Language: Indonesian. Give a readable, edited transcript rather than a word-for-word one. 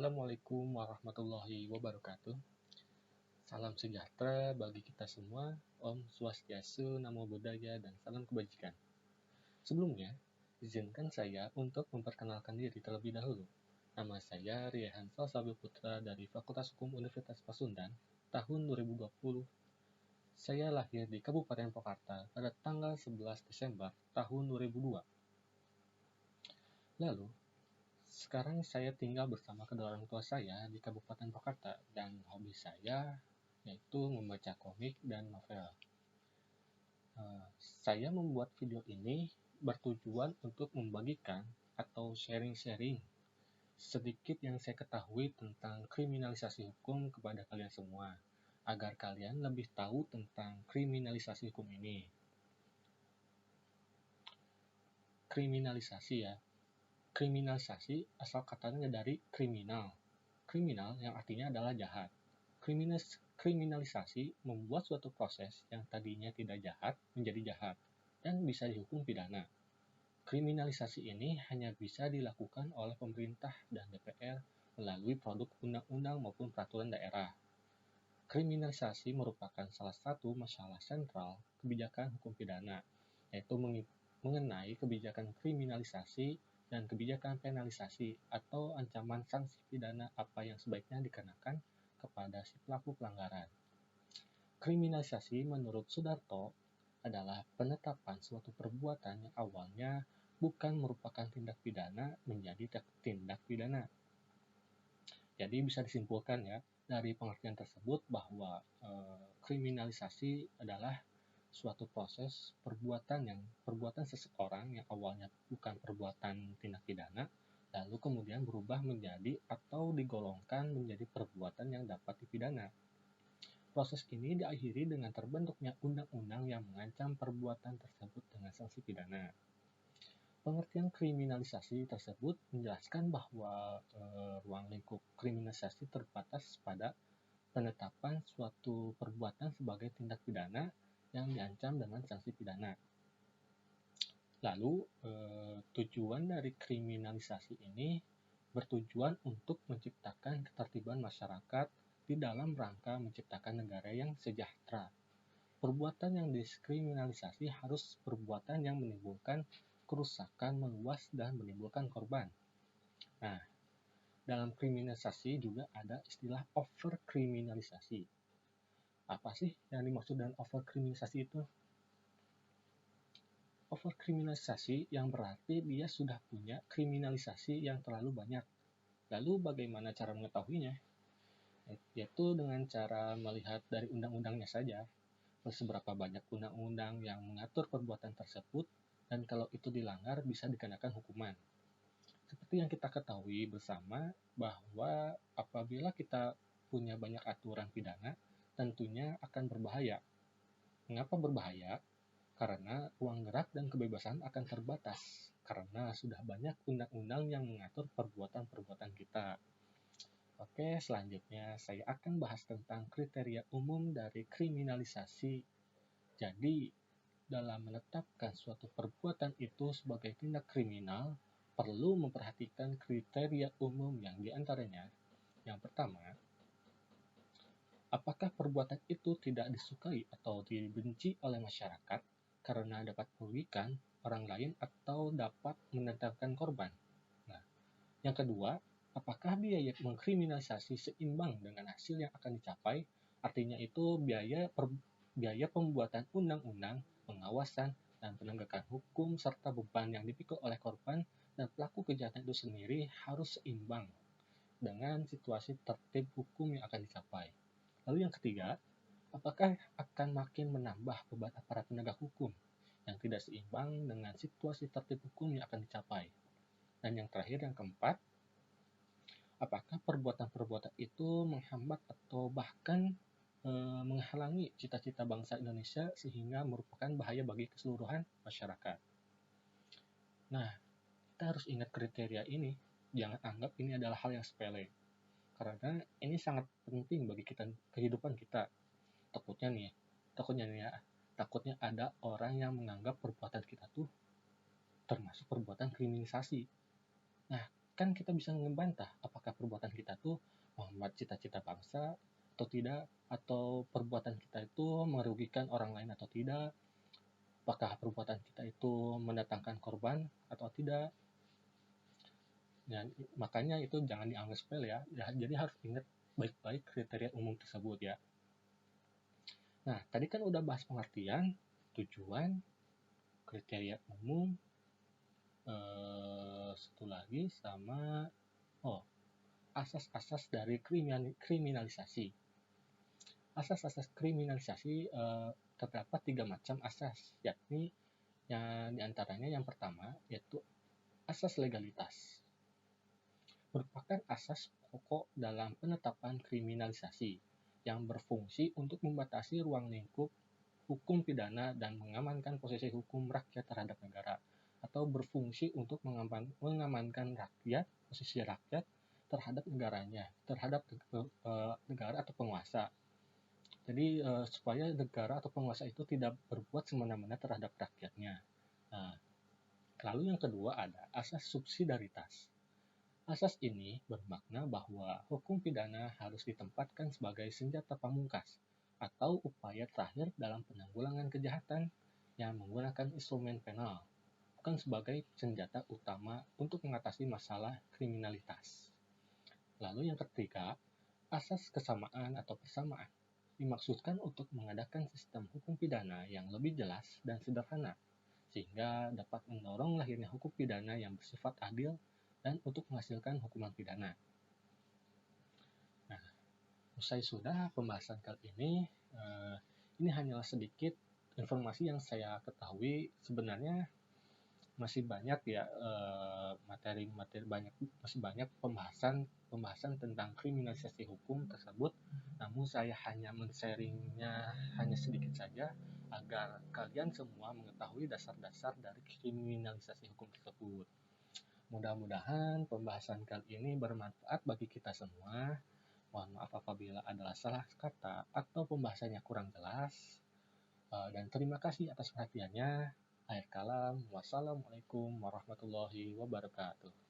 Assalamualaikum warahmatullahi wabarakatuh. Salam sejahtera bagi kita semua. Om Swastiastu, Namo Buddhaya, dan salam kebajikan. Sebelumnya, izinkan saya untuk memperkenalkan diri terlebih dahulu. Nama saya Riehansa Sabiputra dari Fakultas Hukum Universitas Pasundan, tahun 2020. Saya lahir di Kabupaten Purwakarta pada tanggal 11 Desember tahun 2002. Lalu, sekarang saya tinggal bersama kedua orang tua saya di Kabupaten Purwakarta, dan hobi saya yaitu membaca komik dan novel. Saya membuat video ini bertujuan untuk membagikan atau sharing-sharing sedikit yang saya ketahui tentang kriminalisasi hukum kepada kalian semua, agar kalian lebih tahu tentang kriminalisasi hukum ini. Kriminalisasi ya. Kriminalisasi asal katanya dari kriminal. Kriminal yang artinya adalah jahat. Kriminalisasi membuat suatu proses yang tadinya tidak jahat menjadi jahat dan bisa dihukum pidana. Kriminalisasi ini hanya bisa dilakukan oleh pemerintah dan DPR melalui produk undang-undang maupun peraturan daerah. Kriminalisasi merupakan salah satu masalah sentral kebijakan hukum pidana, yaitu mengenai kebijakan kriminalisasi dan kebijakan penalisasi atau ancaman sanksi pidana apa yang sebaiknya dikenakan kepada si pelaku pelanggaran. Kriminalisasi menurut Sudarto adalah penetapan suatu perbuatan yang awalnya bukan merupakan tindak pidana menjadi tindak pidana. Jadi bisa disimpulkan ya dari pengertian tersebut bahwa kriminalisasi adalah suatu proses perbuatan seseorang yang awalnya bukan perbuatan tindak pidana, lalu kemudian berubah menjadi atau digolongkan menjadi perbuatan yang dapat dipidana. Proses ini diakhiri dengan terbentuknya undang-undang yang mengancam perbuatan tersebut dengan sanksi pidana. Pengertian kriminalisasi tersebut menjelaskan bahwa ruang lingkup kriminalisasi terbatas pada penetapan suatu perbuatan sebagai tindak pidana yang diancam dengan sanksi pidana. Lalu, tujuan dari kriminalisasi ini bertujuan untuk menciptakan ketertiban masyarakat di dalam rangka menciptakan negara yang sejahtera. Perbuatan yang diskriminalisasi harus perbuatan yang menimbulkan kerusakan meluas dan menimbulkan korban. Nah, dalam kriminalisasi juga ada istilah overkriminalisasi. Apa sih yang dimaksud dengan overkriminalisasi itu? Overkriminalisasi yang berarti dia sudah punya kriminalisasi yang terlalu banyak. Lalu bagaimana cara mengetahuinya? Yaitu dengan cara melihat dari undang-undangnya saja. Seberapa banyak undang-undang yang mengatur perbuatan tersebut, dan kalau itu dilanggar bisa dikenakan hukuman. Seperti yang kita ketahui bersama bahwa apabila kita punya banyak aturan pidana, tentunya akan berbahaya. Mengapa berbahaya? Karena ruang gerak dan kebebasan akan terbatas, karena sudah banyak undang-undang yang mengatur perbuatan-perbuatan kita. Oke, selanjutnya saya akan bahas tentang kriteria umum dari kriminalisasi. Jadi, dalam menetapkan suatu perbuatan itu sebagai tindak kriminal, perlu memperhatikan kriteria umum yang diantaranya. Yang pertama, apakah perbuatan itu tidak disukai atau dibenci oleh masyarakat karena dapat merugikan orang lain atau dapat mendatangkan korban. Nah, yang kedua, apakah biaya mengkriminalisasi seimbang dengan hasil yang akan dicapai? Artinya itu biaya pembuatan undang-undang, pengawasan, dan penegakan hukum serta beban yang dipikul oleh korban dan pelaku kejahatan itu sendiri harus seimbang dengan situasi tertib hukum yang akan dicapai. Lalu yang ketiga, apakah akan makin menambah beban aparat penegak hukum yang tidak seimbang dengan situasi tertib hukum yang akan dicapai? Dan yang terakhir, yang keempat, apakah perbuatan-perbuatan itu menghambat atau bahkan menghalangi cita-cita bangsa Indonesia sehingga merupakan bahaya bagi keseluruhan masyarakat? Nah, kita harus ingat kriteria ini. Jangan anggap ini adalah hal yang sepele, karena ini sangat penting bagi kehidupan kita. Takutnya ada orang yang menganggap perbuatan kita tuh termasuk perbuatan kriminalisasi. Nah, kan kita bisa membantah apakah perbuatan kita tuh menghambat cita-cita bangsa atau tidak, atau perbuatan kita itu merugikan orang lain atau tidak, apakah perbuatan kita itu mendatangkan korban atau tidak. Ya, makanya itu jangan dianggap sepele ya. Jadi harus ingat baik-baik kriteria umum tersebut ya. Nah, tadi kan udah bahas pengertian, tujuan, kriteria umum, satu lagi sama asas-asas dari kriminalisasi. Asas-asas kriminalisasi terdapat 3 macam asas, yakni yang diantaranya yang pertama yaitu asas legalitas. Merupakan asas pokok dalam penetapan kriminalisasi yang berfungsi untuk membatasi ruang lingkup hukum pidana dan mengamankan posisi hukum rakyat terhadap negara, atau berfungsi untuk mengamankan rakyat, posisi rakyat terhadap negaranya, terhadap negara atau penguasa. Jadi supaya negara atau penguasa itu tidak berbuat semena-mena terhadap rakyatnya. Nah, lalu yang kedua ada asas subsidiaritas. Asas ini bermakna bahwa hukum pidana harus ditempatkan sebagai senjata pamungkas atau upaya terakhir dalam penanggulangan kejahatan yang menggunakan instrumen penal, bukan sebagai senjata utama untuk mengatasi masalah kriminalitas. Lalu yang ketiga, asas kesamaan atau persamaan dimaksudkan untuk mengadakan sistem hukum pidana yang lebih jelas dan sederhana, sehingga dapat mendorong lahirnya hukum pidana yang bersifat adil dan untuk menghasilkan hukuman pidana. Nah, usai sudah pembahasan kali ini hanyalah sedikit informasi yang saya ketahui. Sebenarnya masih banyak ya materi-materi masih banyak pembahasan tentang kriminalisasi hukum tersebut, namun saya hanya men-sharingnya hanya sedikit saja agar kalian semua mengetahui dasar-dasar dari kriminalisasi hukum tersebut. Mudah-mudahan pembahasan kali ini bermanfaat bagi kita semua. Mohon maaf apabila adalah salah kata atau pembahasannya kurang jelas. Dan terima kasih atas perhatiannya. Akhir kalam, wassalamualaikum warahmatullahi wabarakatuh.